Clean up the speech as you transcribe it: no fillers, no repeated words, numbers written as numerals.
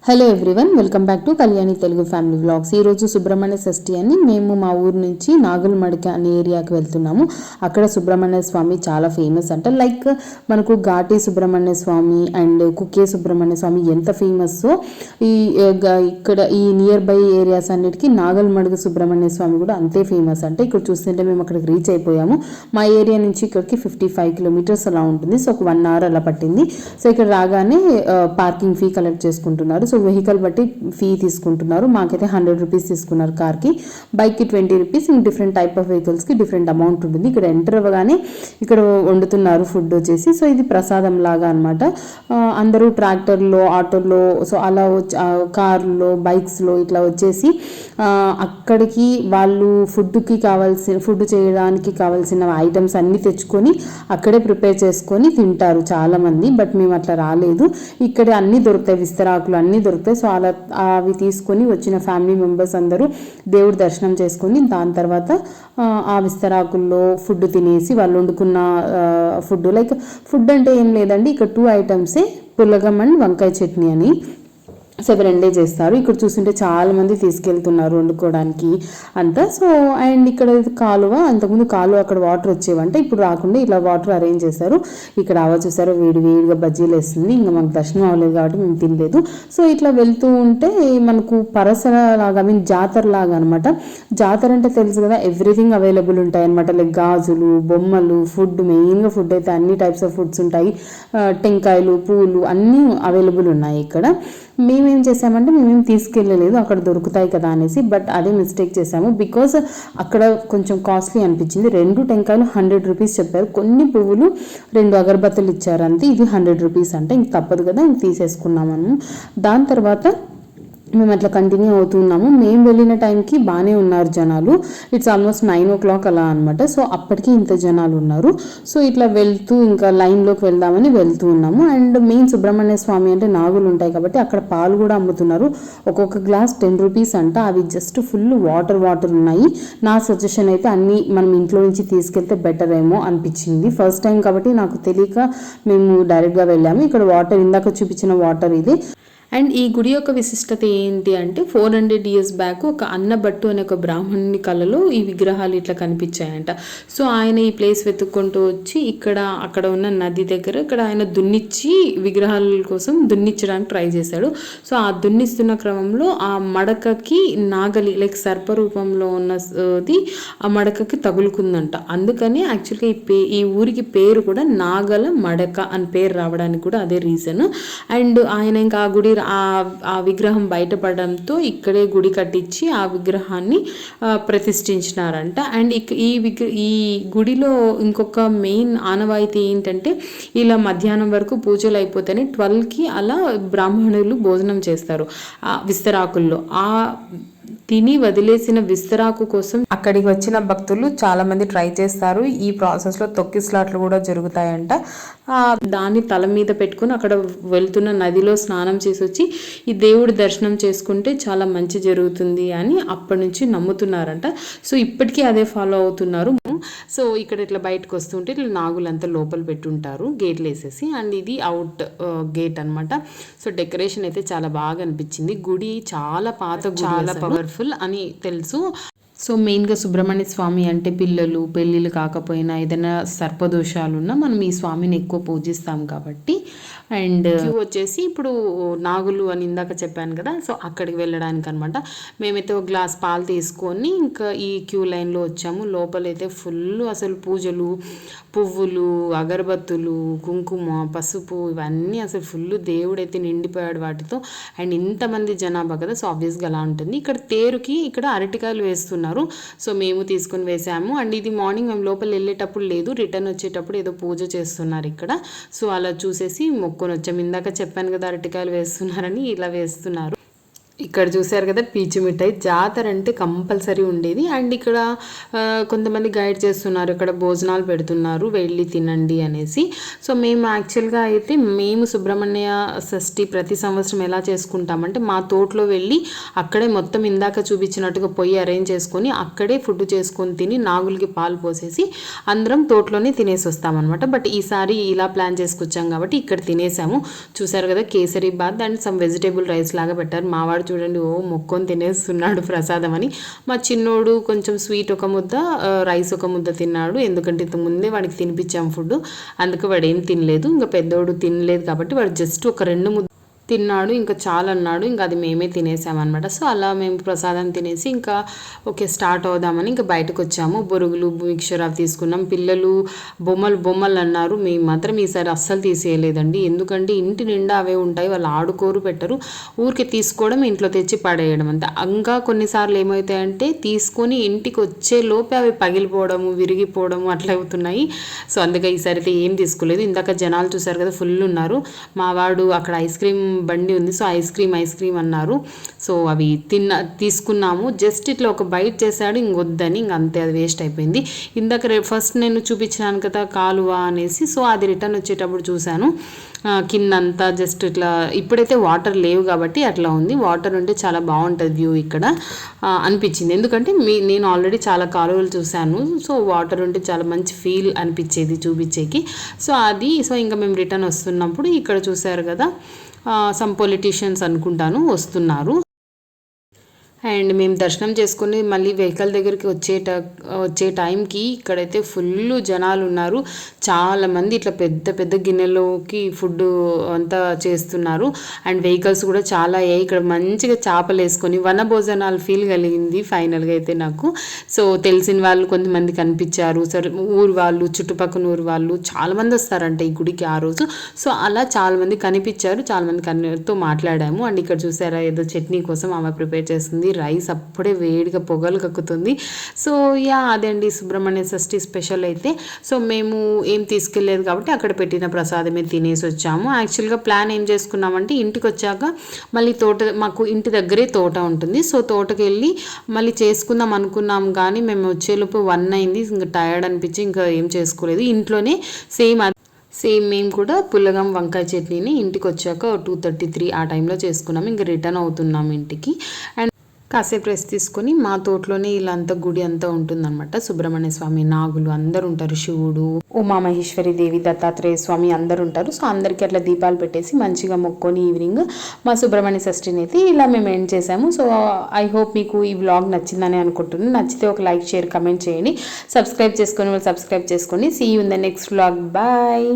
Hello everyone, welcome back to Kalyani Telugu family vlogs. ఈరోజు సుబ్రహ్మణ్య షష్ఠి అని మేము మా ఊరు నుంచి నాగులమడిక అనే ఏరియాకి వెళ్తున్నాము. అక్కడ సుబ్రహ్మణ్య స్వామి చాలా ఫేమస్ అంట. లైక్ మనకు ఘాటి సుబ్రహ్మణ్య స్వామి అండ్ కుకే సుబ్రహ్మణ్య స్వామి ఎంత ఫేమస్, ఇక్కడ ఈ నియర్ బై ఏరియాస్ అన్నిటికీ నాగలమడుగు సుబ్రహ్మణ్య స్వామి కూడా అంతే ఫేమస్ అంటే. ఇక్కడ చూస్తుంటే మేము అక్కడికి రీచ్ అయిపోయాము. మా ఏరియా నుంచి ఇక్కడికి 55 కిలోమీటర్స్ అలా ఉంటుంది. సో ఒక 1 అవర్ అలా పట్టింది. సో ఇక్కడ రాగానే పార్కింగ్ ఫీ కలెక్ట్ చేసుకుంటున్నారు. సో వెహికల్ బట్టి ఫీ తీసుకుంటున్నారు. మాకైతే 100 రూపీస్ తీసుకున్నారు కార్కి, బైక్కి 20 రూపీస్. డిఫరెంట్ టైప్ ఆఫ్ వెహికల్స్కి డిఫరెంట్ అమౌంట్ ఉంటుంది. ఇక్కడ ఎంటర్ అవ్వగానే ఇక్కడ వండుతున్నారు ఫుడ్ వచ్చేసి. సో ఇది ప్రసాదం లాగా అనమాట. అందరూ ట్రాక్టర్లో, ఆటోలో, సో అలా కార్లో, బైక్స్లో ఇట్లా వచ్చేసి అక్కడికి వాళ్ళు ఫుడ్ చేయడానికి కావాల్సిన ఐటమ్స్ అన్నీ తెచ్చుకొని అక్కడే ప్రిపేర్ చేసుకొని తింటారు చాలామంది. బట్ మేము అట్లా రాలేదు. ఇక్కడ అన్నీ దొరుకుతాయి, విస్తరాకులు అన్నీ దొరుకుతాయి. సో అలా అవి తీసుకొని వచ్చిన ఫ్యామిలీ మెంబర్స్ అందరూ దేవుడి దర్శనం చేసుకొని దాని తర్వాత ఆ విస్తరాకుల్లో ఫుడ్ తినేసి వాళ్ళు వండుకున్న ఫుడ్ అంటే ఏం లేదండి, ఇక్కడ 2 ఐటమ్సే, పులగం అండ్ వంకాయ చట్నీ అని. సో అవి రెండే చేస్తారు. ఇక్కడ చూస్తుంటే చాలా మంది తీసుకెళ్తున్నారు వండుకోవడానికి అంతా. సో అండ్ ఇక్కడ కాలువ, అంతకుముందు కాలువ అక్కడ వాటర్ వచ్చేవంటే ఇప్పుడు రాకుండా ఇలా వాటర్ అరేంజ్ చేశారు. ఇక్కడ చూసారో వేడిగా బజ్జీలు వేస్తుంది. ఇంకా మాకు దర్శనం అవ్వలేదు కాబట్టి మేము తినలేదు. సో ఇట్లా వెళ్తూ ఉంటే మనకు పరసర లాగా, జాతర లాగా అనమాట. జాతర అంటే తెలుసు కదా, ఎవ్రీథింగ్ అవైలబుల్ ఉంటాయి అనమాట. లైక్ గాజులు, బొమ్మలు, ఫుడ్, మెయిన్గా ఫుడ్ అయితే అన్ని టైప్స్ ఆఫ్ ఫుడ్స్ ఉంటాయి. టెంకాయలు, పూలు అన్నీ అవైలబుల్ ఉన్నాయి ఇక్కడ. మేమేం చేసామంటే మేమేం తీసుకెళ్ళలేదు, అక్కడ దొరుకుతాయి కదా అనేసి. బట్ అదే మిస్టేక్ చేసాము. బికాస్ అక్కడ కొంచెం కాస్ట్లీ అనిపించింది. 2 టెంకాయలు 100 రూపీస్ చెప్పారు. కొన్ని పువ్వులు 2 అగరబత్తులు ఇచ్చారు అంతే. ఇది 100 రూపీస్ అంటే ఇంక తప్పదు కదా, ఇంక తీసేసుకున్నాము. దాని తర్వాత మేము అట్లా కంటిన్యూ అవుతున్నాము. మేము వెళ్ళిన టైంకి బాగానే ఉన్నారు జనాలు. ఇట్స్ ఆల్మోస్ట్ 9 o'clock అలా అనమాట. సో అప్పటికి ఇంత జనాలు ఉన్నారు. సో ఇట్లా వెళ్తూ ఇంకా లైన్లోకి వెళ్దామని వెళ్తూ ఉన్నాము. అండ్ మెయిన్ సుబ్రహ్మణ్య స్వామి అంటే నాగులు ఉంటాయి కాబట్టి అక్కడ పాలు కూడా అమ్ముతున్నారు. ఒక్కొక్క గ్లాస్ 10 రూపీస్ అంట. అవి జస్ట్ ఫుల్ వాటర్ ఉన్నాయి. నా సజెషన్ అయితే అన్నీ మనం ఇంట్లో నుంచి తీసుకెళ్తే బెటర్ ఏమో అనిపించింది. ఫస్ట్ టైం కాబట్టి నాకు తెలియక మేము డైరెక్ట్గా వెళ్ళాము. ఇక్కడ వాటర్, ఇందాక చూపించిన వాటర్ ఇది. అండ్ ఈ గుడి యొక్క విశిష్టత ఏంటి అంటే 400 years బ్యాక్ ఒక అన్నభట్టు అనే ఒక బ్రాహ్మణుని కళలో ఈ విగ్రహాలు ఇట్లా కనిపించాయంట. సో ఆయన ఈ ప్లేస్ వెతుక్కుంటూ వచ్చి అక్కడ ఉన్న నది దగ్గర ఇక్కడ ఆయన విగ్రహాల కోసం దున్నిచ్చడానికి ట్రై చేశాడు. సో ఆ దున్నిస్తున్న క్రమంలో ఆ మడకకి నాగలి లైక్ సర్పరూపంలో ఉన్నది ఆ మడకకి తగులుకుందంట. అందుకని యాక్చువల్గా ఈ ఊరికి పేరు కూడా నాగల మడక అని పేరు రావడానికి కూడా అదే రీజన్. అండ్ ఆయన ఇంకా ఆ గుడి ఆ విగ్రహం బయటపడడంతో ఇక్కడే గుడి కట్టించి ఆ విగ్రహాన్ని ప్రతిష్ఠించినారంట. అండ్ ఈ గుడిలో ఇంకొక మెయిన్ ఆనవాయితీ ఏంటంటే ఇలా మధ్యాహ్నం వరకు పూజలు అయిపోతేనే 12కి అలా బ్రాహ్మణులు భోజనం చేస్తారు విస్తరాకుల్లో. తిని వదిలేసిన విస్తరాకు కోసం అక్కడికి వచ్చిన భక్తులు చాలా మంది ట్రై చేస్తారు. ఈ ప్రాసెస్లో తొక్కిస్లాట్లు కూడా జరుగుతాయంట. దాన్ని తల మీద పెట్టుకుని అక్కడ వెళ్తున్న నదిలో స్నానం చేసి వచ్చి ఈ దేవుడి దర్శనం చేసుకుంటే చాలా మంచి జరుగుతుంది అని అప్పటి నుంచి నమ్ముతున్నారంట. సో ఇప్పటికీ అదే ఫాలో అవుతున్నారు. సో ఇక్కడ ఇట్లా బయటకు వస్తుంటే ఇట్లా నాగులంతా లోపల పెట్టుంటారు గేట్లు వేసేసి. అండ్ ఇది అవుట్ గేట్ అనమాట. సో డెకరేషన్ అయితే చాలా బాగా అనిపించింది. గుడి చాలా పాత, చాలా పవర్ఫుల్ అని తెలుసు. సో మెయిన్గా సుబ్రహ్మణ్య స్వామి అంటే పిల్లలు పెళ్ళిళ్ళు కాకపోయినా ఏదైనా సర్పదోషాలున్నా మనం ఈ స్వామిని ఎక్కువ పూజిస్తాం కాబట్టి. అండ్ క్యూ వచ్చేసి ఇప్పుడు నాగులు అని ఇందాక చెప్పాను కదా, సో అక్కడికి వెళ్ళడానికి అనమాట. మేమైతే ఒక గ్లాస్ పాలు తీసుకొని ఇంకా ఈ క్యూ లైన్లో వచ్చాము. లోపలైతే ఫుల్ అసలు పూజలు, పువ్వులు, అగరబత్తులు, కుంకుమ, పసుపు ఇవన్నీ అసలు ఫుల్ దేవుడైతే నిండిపోయాడు వాటితో. అండ్ ఇంతమంది జనాభా కదా, సో ఆబ్వియస్గా అలా ఉంటుంది. ఇక్కడ తేరుకి ఇక్కడ అరటికాయలు వేస్తున్నారు. సో మేము తీసుకొని వేసాము. అండ్ ఇది మార్నింగ్ మేము లోపల వెళ్ళేటప్పుడు లేదు, రిటర్న్ వచ్చేటప్పుడు ఏదో పూజ చేస్తున్నారు ఇక్కడ. సో అలా చూసేసి మొక్కుని వచ్చాము. ఇందాక చెప్పాను కదా అరటికాయలు వేస్తున్నారని, ఇలా వేస్తున్నారు. ఇక్కడ చూసారు కదా పీచు మిఠాయి జాతర అంటే కంపల్సరీ ఉండేది. అండ్ ఇక్కడ కొంతమంది గైడ్ చేస్తున్నారు, ఇక్కడ భోజనాలు పెడుతున్నారు వెళ్ళి తినండి అనేసి. సో మేము యాక్చువల్గా అయితే మేము సుబ్రహ్మణ్య షష్ఠి ప్రతి సంవత్సరం ఎలా చేసుకుంటామంటే మా తోటలో వెళ్ళి అక్కడే మొత్తం ఇందాక చూపించినట్టుగా పొయ్యి అరేంజ్ చేసుకొని అక్కడే ఫుడ్ చేసుకొని తిని నాగులకి పాలు పోసేసి అందరం తోటలోనే తినేసి వస్తామన్నమాట. బట్ ఈసారి ఇలా ప్లాన్ చేసుకొచ్చాం కాబట్టి ఇక్కడ తినేసాము. చూసారు కదా kesari bath and some vegetable rice లాగా పెట్టారు. మావాడు చూడండి మొక్కొని తినేస్తున్నాడు ప్రసాదం అని. మా చిన్నోడు కొంచెం స్వీట్ ఒక ముద్ద రైస్ ఒక ముద్ద తిన్నాడు, ఎందుకంటే ఇంత ముందే వాడికి తినిపించాం ఫుడ్, అందుకు వాడు ఏం తినలేదు. ఇంకా పెద్దోడు తినలేదు కాబట్టి వాడు జస్ట్ ఒక 2 ముద్ద తిన్నాడు, ఇంకా చాలా అన్నాడు, ఇంకా అది మేమే తినేసామన్నమాట. సో అలా మేము ప్రసాదం తినేసి ఇంకా ఓకే స్టార్ట్ అవుదామని ఇంకా బయటకు వచ్చాము. బొరుగులు మిక్చర్ అవి తీసుకున్నాం. పిల్లలు బొమ్మలు అన్నారు, మేము మాత్రం ఈసారి అస్సలు తీసేయలేదండి, ఎందుకంటే ఇంటి నిండా అవే ఉంటాయి, వాళ్ళు ఆడుకోరు పెట్టరు, ఊరికి తీసుకోవడం ఇంట్లో తెచ్చి పడేయడం అంతే. ఇంకా కొన్నిసార్లు ఏమవుతాయంటే తీసుకొని ఇంటికి వచ్చే లోపే అవి పగిలిపోవడము విరిగిపోవడము అట్లా అవుతున్నాయి. సో అందుకే ఈసారి అయితే ఏం తీసుకోలేదు. ఇందాక జనాలు చూసారు కదా ఫుల్ ఉన్నారు. మా వాడు అక్కడ ఐస్ క్రీమ్ బండి ఉంది, సో ఐస్ క్రీమ్ అన్నారు. సో అవి తీసుకున్నాము. జస్ట్ ఇట్లా ఒక బైట్ చేశాడు, ఇంకొద్దని ఇంక అంతే, అది వేస్ట్ అయిపోయింది. ఇందాక ఫస్ట్ నేను చూపించినాను కదా కాలువ అనేసి, సో అది రిటర్న్ వచ్చేటప్పుడు చూశాను కిందంతా జస్ట్ ఇట్లా, ఇప్పుడైతే వాటర్ లేవు కాబట్టి అట్లా ఉంది, వాటర్ ఉంటే చాలా బాగుంటుంది వ్యూ ఇక్కడ అనిపించింది. ఎందుకంటే నేను ఆల్రెడీ చాలా కాలువలు చూశాను, సో వాటర్ ఉంటే చాలా మంచి ఫీల్ అనిపించేది చూపించేకి. సో ఇంకా మేము రిటర్న్ వస్తున్నప్పుడు ఇక్కడ చూశారు కదా సమ్ పొలిటీషియన్స్ అనుకుంటాను వస్తున్నారు. అండ్ మేము దర్శనం చేసుకుని మళ్ళీ వెహికల్ దగ్గరికి వచ్చే టైంకి ఇక్కడైతే ఫుల్ జనాలు ఉన్నారు. చాలామంది ఇట్లా పెద్ద పెద్ద గిన్నెలోకి ఫుడ్ అంతా చేస్తున్నారు. అండ్ వెహికల్స్ కూడా చాలా అయ్యాయి. ఇక్కడ మంచిగా చేపలు వేసుకొని వనభోజనాలు ఫీల్ కలిగింది ఫైనల్గా అయితే నాకు. సో తెలిసిన వాళ్ళు కొంతమంది కనిపించారు, సరే ఊరు వాళ్ళు చుట్టుపక్కల ఊరు వాళ్ళు చాలామంది వస్తారంట ఈ గుడికి ఆ రోజు. సో అలా చాలామంది కనిపించారు, చాలామందితో మాట్లాడాము. అండ్ ఇక్కడ చూసారా ఏదో చట్నీ కోసం ఆమె ప్రిపేర్ చేస్తుంది, రైస్ అప్పుడే వేడిగా పొగలు కక్కుతుంది. సో అదండి సుబ్రహ్మణ్య షష్ఠి స్పెషల్ అయితే. సో మేము ఏం తీసుకెళ్ళలేదు కాబట్టి అక్కడ పెట్టిన ప్రసాదమే తినేసి వచ్చాము. యాక్చువల్గా ప్లాన్ ఏం చేసుకున్నామంటే ఇంటికి వచ్చాక మళ్ళీ మాకు ఇంటి దగ్గరే తోట ఉంటుంది, సో తోటకి వెళ్ళి మళ్ళీ చేసుకుందాం అనుకున్నాం కానీ మేము వచ్చేలోపు 1 అయింది. ఇంకా టయర్డ్ అనిపించి ఇంకా ఏం చేసుకోలేదు. ఇంట్లోనే సేమ్ మేము కూడా పుల్లగం వంకాయ చట్నీని ఇంటికి వచ్చాక 2:33 ఆ టైంలో చేసుకున్నాము. ఇంకా రిటర్న్ అవుతున్నాము ఇంటికి. అండ్ కాసేపు రెస్ట్ తీసుకొని మా తోటలోనే ఇలా అంతా గుడి అంతా ఉంటుందన్నమాట. సుబ్రహ్మణ్య స్వామి, నాగులు అందరు ఉంటారు, శివుడు, ఉమామహేశ్వరి దేవి, దత్తాత్రేయ స్వామి అందరు ఉంటారు. సో అందరికీ అట్లా దీపాలు పెట్టేసి మంచిగా మొక్కొని ఈవినింగ్ మా సుబ్రహ్మణ్య షష్ఠిని అయితే ఇలా మేము ఎండ్ చేసాము. సో ఐ హోప్ మీకు ఈ వ్లాగ్ నచ్చిందని అనుకుంటున్నాను. నచ్చితే ఒక లైక్ షేర్ కమెంట్ చేయండి. సబ్స్క్రైబ్ చేసుకోండి. See you in the next vlog. Bye.